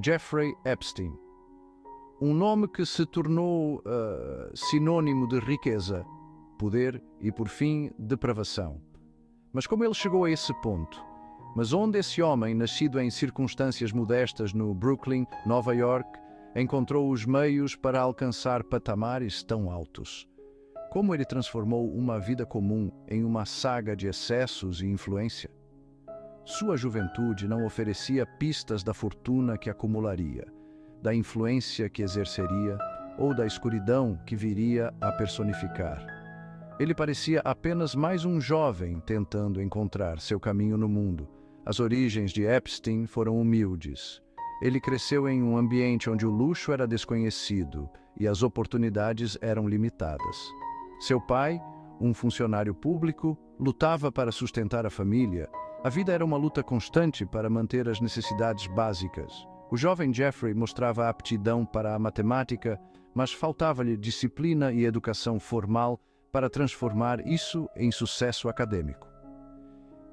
Jeffrey Epstein. Um nome que se tornou sinônimo de riqueza, poder e, por fim, depravação. Mas como ele chegou a esse ponto? Mas onde esse homem, nascido em circunstâncias modestas no Brooklyn, Nova York, encontrou os meios para alcançar patamares tão altos? Como ele transformou uma vida comum em uma saga de excessos e influência? Sua juventude não oferecia pistas da fortuna que acumularia, da influência que exerceria ou da escuridão que viria a personificar. Ele parecia apenas mais um jovem tentando encontrar seu caminho no mundo. As origens de Epstein foram humildes. Ele cresceu em um ambiente onde o luxo era desconhecido e as oportunidades eram limitadas. Seu pai, um funcionário público, lutava para sustentar a família. A vida era uma luta constante para manter as necessidades básicas. O jovem Jeffrey mostrava aptidão para a matemática, mas faltava-lhe disciplina e educação formal para transformar isso em sucesso acadêmico.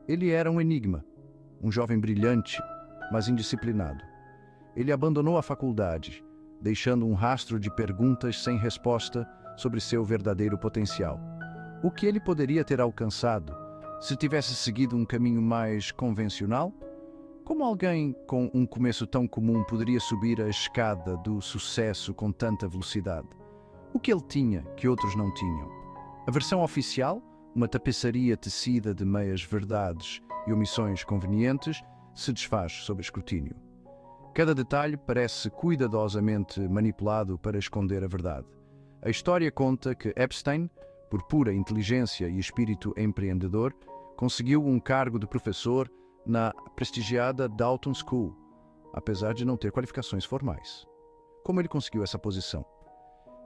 Ele era um enigma, um jovem brilhante, mas indisciplinado. Ele abandonou a faculdade, deixando um rastro de perguntas sem resposta sobre seu verdadeiro potencial. O que ele poderia ter alcançado se tivesse seguido um caminho mais convencional? Como alguém com um começo tão comum poderia subir a escada do sucesso com tanta velocidade? O que ele tinha que outros não tinham? A versão oficial, uma tapeçaria tecida de meias-verdades e omissões convenientes, se desfaz sob escrutínio. Cada detalhe parece cuidadosamente manipulado para esconder a verdade. A história conta que Epstein, por pura inteligência e espírito empreendedor, conseguiu um cargo de professor na prestigiada Dalton School, apesar de não ter qualificações formais. Como ele conseguiu essa posição?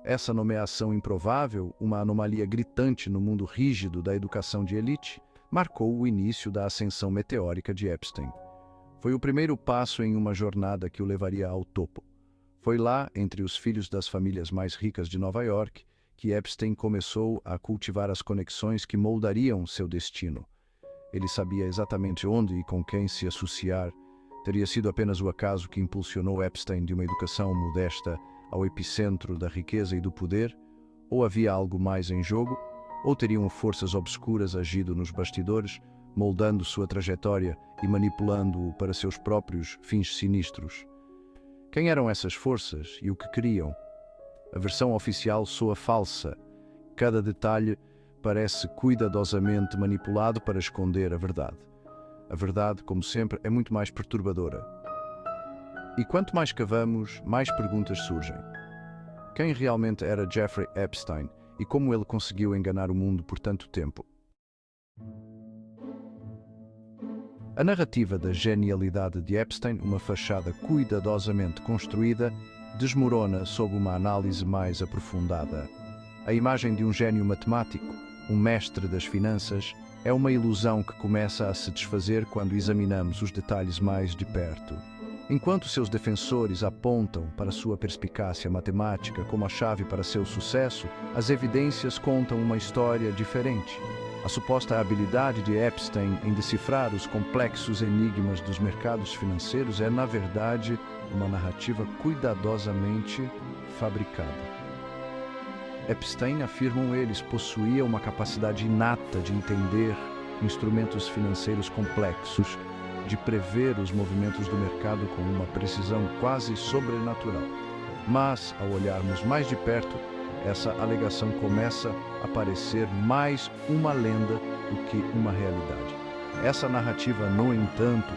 Essa nomeação improvável, uma anomalia gritante no mundo rígido da educação de elite, marcou o início da ascensão meteórica de Epstein. Foi o primeiro passo em uma jornada que o levaria ao topo. Foi lá, entre os filhos das famílias mais ricas de Nova York, que Epstein começou a cultivar as conexões que moldariam seu destino. Ele sabia exatamente onde e com quem se associar. Teria sido apenas o acaso que impulsionou Epstein de uma educação modesta ao epicentro da riqueza e do poder? Ou havia algo mais em jogo? Ou teriam forças obscuras agido nos bastidores, moldando sua trajetória e manipulando-o para seus próprios fins sinistros? Quem eram essas forças e o que queriam? A versão oficial soa falsa. Cada detalhe parece cuidadosamente manipulado para esconder a verdade. A verdade, como sempre, é muito mais perturbadora. E quanto mais cavamos, mais perguntas surgem. Quem realmente era Jeffrey Epstein e como ele conseguiu enganar o mundo por tanto tempo? A narrativa da genialidade de Epstein, uma fachada cuidadosamente construída, desmorona sob uma análise mais aprofundada. A imagem de um gênio matemático, um mestre das finanças, é uma ilusão que começa a se desfazer quando examinamos os detalhes mais de perto. Enquanto seus defensores apontam para sua perspicácia matemática como a chave para seu sucesso, as evidências contam uma história diferente. A suposta habilidade de Epstein em decifrar os complexos enigmas dos mercados financeiros é, na verdade, uma narrativa cuidadosamente fabricada. Epstein, afirmam eles, possuía uma capacidade inata de entender instrumentos financeiros complexos, de prever os movimentos do mercado com uma precisão quase sobrenatural. Mas, ao olharmos mais de perto, essa alegação começa a parecer mais uma lenda do que uma realidade. Essa narrativa, no entanto,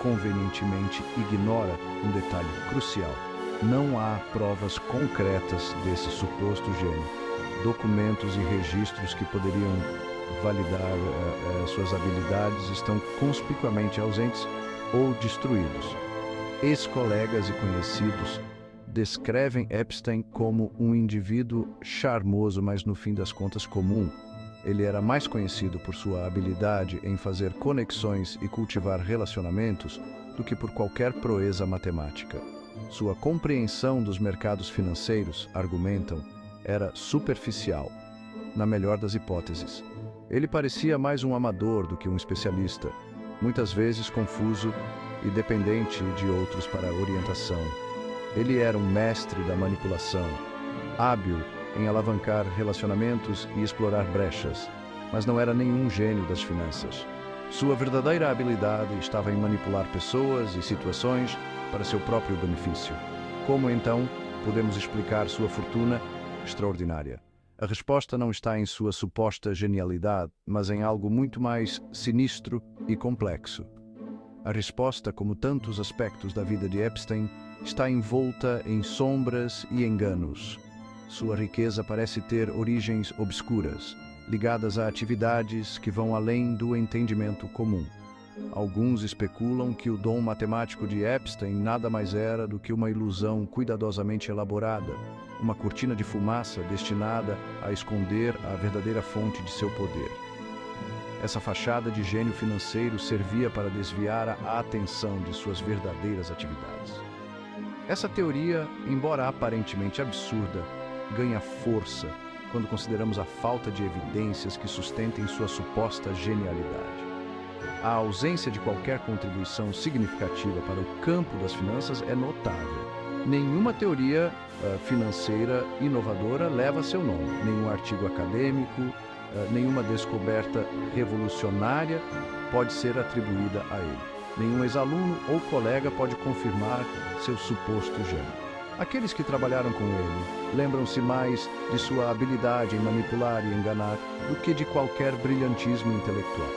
convenientemente ignora um detalhe crucial. Não há provas concretas desse suposto gênio. Documentos e registros que poderiam validar suas habilidades estão conspicuamente ausentes ou destruídos. Ex-colegas e conhecidos descrevem Epstein como um indivíduo charmoso, mas no fim das contas comum. Ele era mais conhecido por sua habilidade em fazer conexões e cultivar relacionamentos do que por qualquer proeza matemática. Sua compreensão dos mercados financeiros, argumentam, era superficial, na melhor das hipóteses. Ele parecia mais um amador do que um especialista, muitas vezes confuso e dependente de outros para orientação. Ele era um mestre da manipulação, hábil em alavancar relacionamentos e explorar brechas, mas não era nenhum gênio das finanças. Sua verdadeira habilidade estava em manipular pessoas e situações para seu próprio benefício. Como então podemos explicar sua fortuna extraordinária? A resposta não está em sua suposta genialidade, mas em algo muito mais sinistro e complexo. A resposta, como tantos aspectos da vida de Epstein, está envolta em sombras e enganos. Sua riqueza parece ter origens obscuras, ligadas a atividades que vão além do entendimento comum. Alguns especulam que o dom matemático de Epstein nada mais era do que uma ilusão cuidadosamente elaborada, uma cortina de fumaça destinada a esconder a verdadeira fonte de seu poder. Essa fachada de gênio financeiro servia para desviar a atenção de suas verdadeiras atividades. Essa teoria, embora aparentemente absurda, ganha força quando consideramos a falta de evidências que sustentem sua suposta genialidade. A ausência de qualquer contribuição significativa para o campo das finanças é notável. Nenhuma teoria financeira inovadora leva seu nome, nenhum artigo acadêmico, nenhuma descoberta revolucionária pode ser atribuída a ele. Nenhum ex-aluno ou colega pode confirmar seu suposto gênio. Aqueles que trabalharam com ele lembram-se mais de sua habilidade em manipular e enganar do que de qualquer brilhantismo intelectual.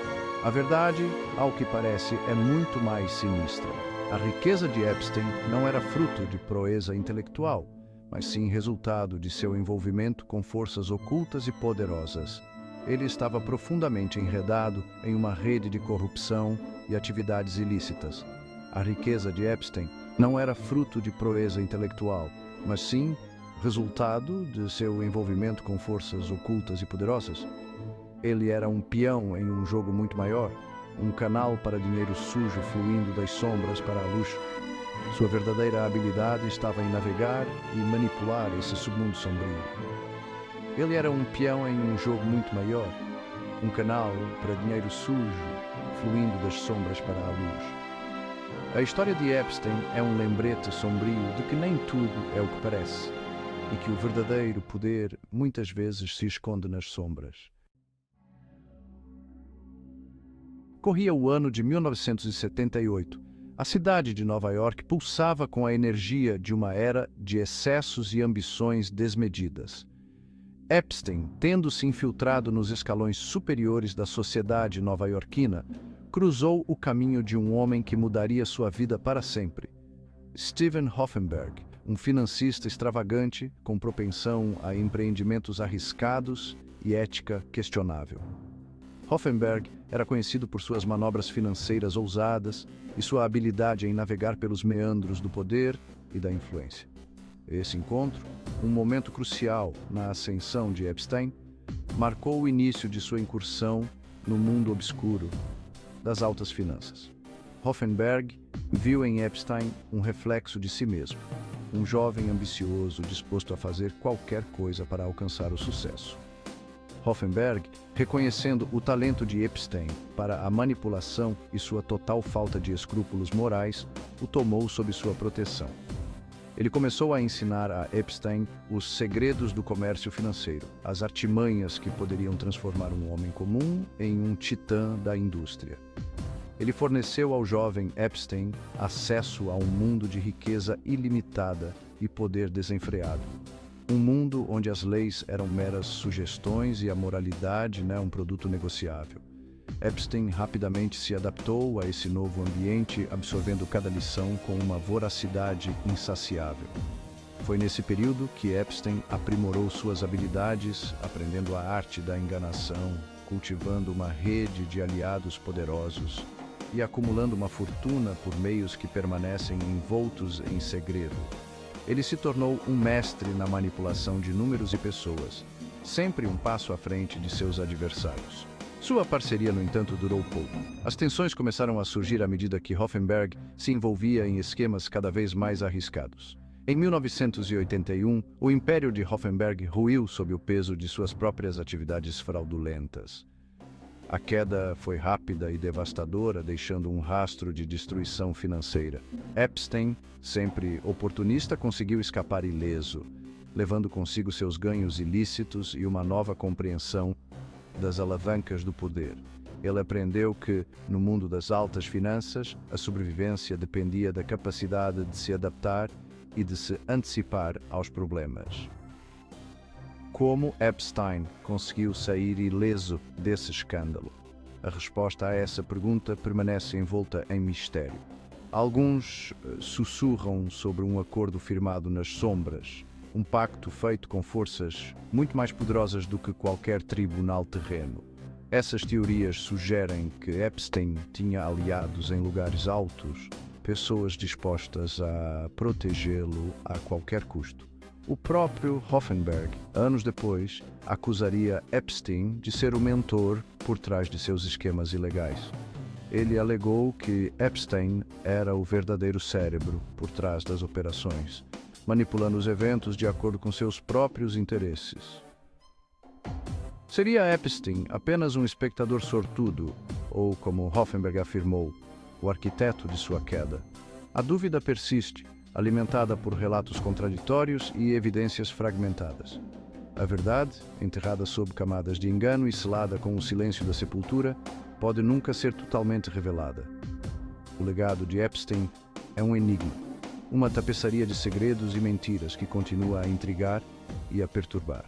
A verdade, ao que parece, é muito mais sinistra. A riqueza de Epstein não era fruto de proeza intelectual, mas sim resultado de seu envolvimento com forças ocultas e poderosas. Ele estava profundamente enredado em uma rede de corrupção e atividades ilícitas. A riqueza de Epstein não era fruto de proeza intelectual, mas sim resultado de seu envolvimento com forças ocultas e poderosas. Ele era um peão em um jogo muito maior, um canal para dinheiro sujo fluindo das sombras para a luz. Sua verdadeira habilidade estava em navegar e manipular esse submundo sombrio. Ele era um peão em um jogo muito maior, um canal para dinheiro sujo fluindo das sombras para a luz. A história de Epstein é um lembrete sombrio de que nem tudo é o que parece e que o verdadeiro poder muitas vezes se esconde nas sombras. Corria o ano de 1978. A cidade de Nova York pulsava com a energia de uma era de excessos e ambições desmedidas. Epstein, tendo se infiltrado nos escalões superiores da sociedade nova-iorquina, cruzou o caminho de um homem que mudaria sua vida para sempre. Steven Hoffenberg, um financista extravagante com propensão a empreendimentos arriscados e ética questionável. Hoffenberg era conhecido por suas manobras financeiras ousadas e sua habilidade em navegar pelos meandros do poder e da influência. Esse encontro, um momento crucial na ascensão de Epstein, marcou o início de sua incursão no mundo obscuro das altas finanças. Hoffenberg viu em Epstein um reflexo de si mesmo, um jovem ambicioso disposto a fazer qualquer coisa para alcançar o sucesso. Hoffenberg, reconhecendo o talento de Epstein para a manipulação e sua total falta de escrúpulos morais, o tomou sob sua proteção. Ele começou a ensinar a Epstein os segredos do comércio financeiro, as artimanhas que poderiam transformar um homem comum em um titã da indústria. Ele forneceu ao jovem Epstein acesso a um mundo de riqueza ilimitada e poder desenfreado. Um mundo onde as leis eram meras sugestões e a moralidade, um produto negociável. Epstein rapidamente se adaptou a esse novo ambiente, absorvendo cada lição com uma voracidade insaciável. Foi nesse período que Epstein aprimorou suas habilidades, aprendendo a arte da enganação, cultivando uma rede de aliados poderosos e acumulando uma fortuna por meios que permanecem envoltos em segredo. Ele se tornou um mestre na manipulação de números e pessoas, sempre um passo à frente de seus adversários. Sua parceria, no entanto, durou pouco. As tensões começaram a surgir à medida que Hoffenberg se envolvia em esquemas cada vez mais arriscados. Em 1981, o império de Hoffenberg ruiu sob o peso de suas próprias atividades fraudulentas. A queda foi rápida e devastadora, deixando um rastro de destruição financeira. Epstein, sempre oportunista, conseguiu escapar ileso, levando consigo seus ganhos ilícitos e uma nova compreensão das alavancas do poder. Ele aprendeu que, no mundo das altas finanças, a sobrevivência dependia da capacidade de se adaptar e de se antecipar aos problemas. Como Epstein conseguiu sair ileso desse escândalo? A resposta a essa pergunta permanece envolta em mistério. Alguns sussurram sobre um acordo firmado nas sombras, um pacto feito com forças muito mais poderosas do que qualquer tribunal terreno. Essas teorias sugerem que Epstein tinha aliados em lugares altos, pessoas dispostas a protegê-lo a qualquer custo. O próprio Hoffenberg, anos depois, acusaria Epstein de ser o mentor por trás de seus esquemas ilegais. Ele alegou que Epstein era o verdadeiro cérebro por trás das operações, manipulando os eventos de acordo com seus próprios interesses. Seria Epstein apenas um espectador sortudo, ou, como Hoffenberg afirmou, o arquiteto de sua queda? A dúvida persiste, alimentada por relatos contraditórios e evidências fragmentadas. A verdade, enterrada sob camadas de engano e selada com o silêncio da sepultura, pode nunca ser totalmente revelada. O legado de Epstein é um enigma, uma tapeçaria de segredos e mentiras que continua a intrigar e a perturbar.